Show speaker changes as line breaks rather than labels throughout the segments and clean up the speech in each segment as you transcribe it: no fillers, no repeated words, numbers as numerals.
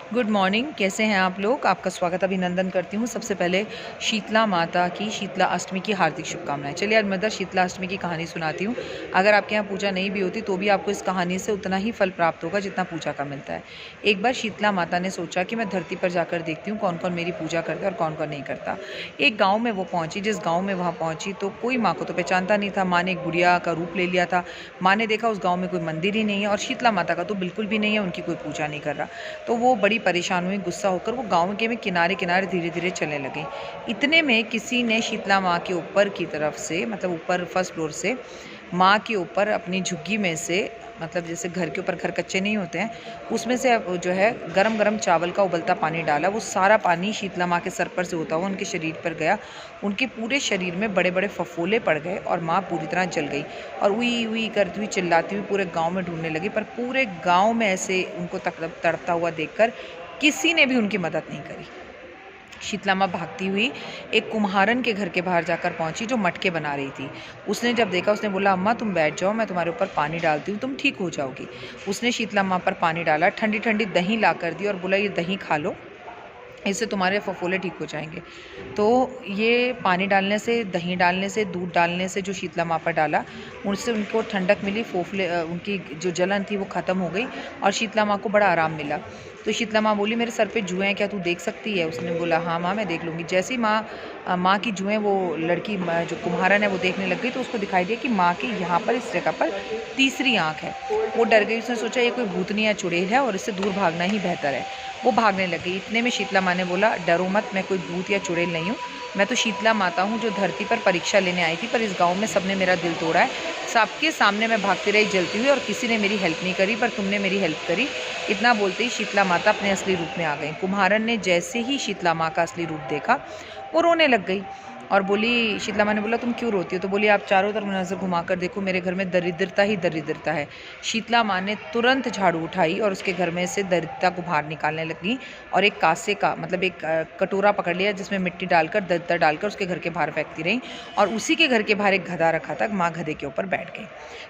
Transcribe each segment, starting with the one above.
Good morning. कैसे हैं आप लोग? आपका स्वागत अभिनंदन करती हूँ। सबसे पहले शीतला माता की शीतला अष्टमी की हार्दिक शुभकामनाएं। चलिए आज मदर शीतला अष्टमी की कहानी सुनाती हूँ। अगर आपके यहाँ पूजा नहीं भी होती तो भी आपको इस कहानी से उतना ही फल प्राप्त होगा जितना पूजा का मिलता है। एक बार शीतला माता ने सोचा कि मैं धरती पर जाकर देखती हूँ कौन कौन मेरी पूजा करता है और कौन कौन नहीं करता। एक गाँव में वो पहुँची। जिस गाँव में वहाँ पहुँची तो कोई माँ को तो पहचानता नहीं था। माँ ने एक बुढ़िया का रूप ले लिया था। माँ ने देखा उस गाँव में कोई मंदिर ही नहीं है और शीतला माता का तो बिल्कुल भी नहीं है, उनकी कोई पूजा नहीं कर रहा। तो वो बड़ी परेशान हुई, गुस्सा होकर वो गाँव के में किनारे किनारे धीरे धीरे चलने लगे। इतने में किसी ने शीतला माँ के ऊपर की तरफ से, मतलब ऊपर फर्स्ट फ्लोर से माँ के ऊपर अपनी झुग्गी में से, मतलब जैसे घर के ऊपर घर कच्चे नहीं होते हैं, उसमें से जो है गरम गरम चावल का उबलता पानी डाला। वो सारा पानी शीतला माँ के सर पर से होता हुआ उनके शरीर पर गया। उनके पूरे शरीर में बड़े बड़े फफोले पड़ गए और माँ पूरी तरह जल गई और उई उई करती हुई चिल्लाती हुई पूरे गाँव में ढूंढने लगी। पर पूरे गाँव में ऐसे उनको तड़पता हुआ देखकर किसी ने भी उनकी मदद नहीं करी। शीतला माँ भागती हुई एक कुम्हारन के घर के बाहर जाकर पहुंची जो मटके बना रही थी। उसने जब देखा, उसने बोला, अम्मा तुम बैठ जाओ, मैं तुम्हारे ऊपर पानी डालती हूँ, तुम ठीक हो जाओगी। उसने शीतला माँ पर पानी डाला, ठंडी ठंडी दही ला कर दी और बोला, ये दही खा लो, इससे तुम्हारे फफोले ठीक हो जाएंगे। तो ये पानी डालने से, दही डालने से, दूध डालने से जो शीतला माँ पर डाला, उनसे उनको ठंडक मिली, फोफले उनकी जो जलन थी वो ख़त्म हो गई और शीतला माँ को बड़ा आराम मिला। तो शीतला माँ बोली, मेरे सर पे जुएँ हैं, क्या तू देख सकती है? उसने बोला, हाँ माँ मैं देख लूँगी। जैसे ही माँ की जुएँ वो लड़की जो कुम्हारन है वो देखने लग गई तो उसको दिखाई दिया कि माँ के यहाँ पर इस जगह पर तीसरी आँख है। वो डर गई। उसने सोचा ये कोई भूतनी या चुड़ैल है और इससे दूर भागना ही बेहतर है। वो भागने लग गई। इतने में शीतला माँ ने बोला, डरो मत, मैं कोई भूत या चुड़ैल नहीं हूँ, मैं तो शीतला माता हूँ जो धरती पर परीक्षा लेने आई थी, पर इस गांव में सबने मेरा दिल तोड़ा है। सबके सामने मैं भागती रही जलती हुई और किसी ने मेरी हेल्प नहीं करी, पर तुमने मेरी हेल्प करी। इतना बोलते ही शीतला माता अपने असली रूप में आ गई। कुम्हारन ने जैसे ही शीतला माँ का असली रूप देखा वो रोने लग गई और बोली, शीतला माँ ने बोला, तुम क्यों रोती हो? तो बोली, आप चारों तरफ नज़र घुमाकर देखो, मेरे घर में दरिद्रता ही दरिद्रता है। शीतला माँ ने तुरंत झाड़ू उठाई और उसके घर में से दरिद्रता को बाहर निकालने लगी और एक कासे का, मतलब एक कटोरा पकड़ लिया जिसमें मिट्टी डालकर, दरिद्रता डालकर उसके घर के बाहर फेंकती रही और उसी के घर के बाहर एक गधा रखा था। माँ गधे के ऊपर बैठ गई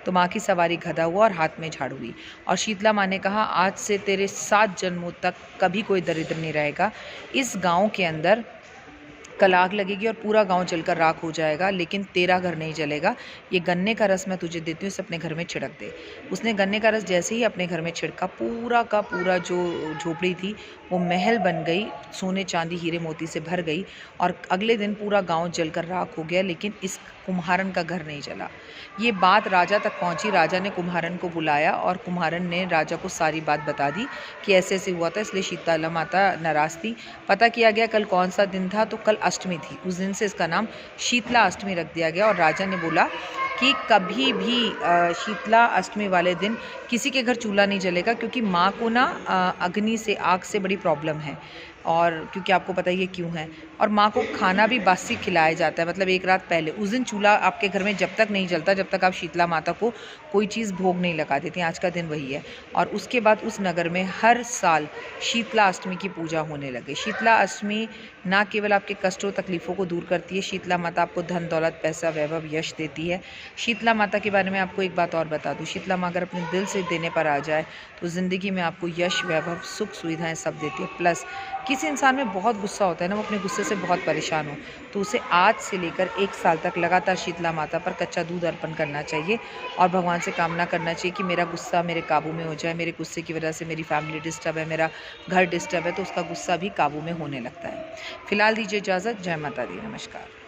तो माँ की सवारी गधा हुआ और हाथ में झाड़ू हुई और शीतला माँ ने कहा, आज से तेरे 7 जन्मों तक कभी कोई दरिद्र नहीं रहेगा। इस गाँव के अंदर कल आग लगेगी और पूरा गांव जलकर राख हो जाएगा, लेकिन तेरा घर नहीं जलेगा। ये गन्ने का रस मैं तुझे देती हूँ, इसे अपने घर में छिड़क दे। उसने गन्ने का रस जैसे ही अपने घर में छिड़का, पूरा का पूरा जो झोपड़ी थी वो महल बन गई, सोने चांदी हीरे मोती से भर गई और अगले दिन पूरा गांव जलकर राख हो गया, लेकिन इस कुम्हारन का घर नहीं जला। ये बात राजा तक पहुंची। राजा ने कुम्हारन को बुलाया और कुम्हारन ने राजा को सारी बात बता दी कि ऐसे ऐसे हुआ था, इसलिए शीतला माता नाराज़ थी। पता किया गया कल कौन सा दिन था, तो कल अष्टमी थी। उस दिन से इसका नाम शीतला अष्टमी रख दिया गया और राजा ने बोला कि कभी भी शीतला अष्टमी वाले दिन किसी के घर चूल्हा नहीं जलेगा, क्योंकि माँ को ना अग्नि से, आग से बड़ी प्रॉब्लम है, और क्योंकि आपको पता ही है क्यों है। और माँ को खाना भी बासी खिलाया जाता है, मतलब एक रात पहले। उस दिन चूल्हा आपके घर में जब तक नहीं जलता जब तक आप शीतला माता को कोई चीज़ भोग नहीं लगा देती। आज का दिन वही है। और उसके बाद उस नगर में हर साल शीतला अष्टमी की पूजा होने लगे। शीतला अष्टमी ना केवल आपके कष्टों तकलीफ़ों को दूर करती है, शीतला माता आपको धन दौलत पैसा वैभव यश देती है। शीतला माता के बारे में आपको एक बात और बता दूँ, शीतला माँ अगर अपने दिल से देने पर आ जाए तो ज़िंदगी में आपको यश वैभव सुख सुविधाएँ सब देती है। प्लस किसी इंसान में बहुत गुस्सा होता है ना, वो अपने गुस्से से बहुत परेशान हो, तो उसे आज से लेकर 1 साल तक लगातार शीतला माता पर कच्चा दूध अर्पण करना चाहिए और भगवान से कामना करना चाहिए कि मेरा गुस्सा मेरे काबू में हो जाए। मेरे गुस्से की वजह से मेरी फैमिली डिस्टर्ब है, मेरा घर डिस्टर्ब है, तो उसका गुस्सा भी काबू में होने लगता है। फिलहाल दीजिए इजाज़त। जय माता दी। नमस्कार।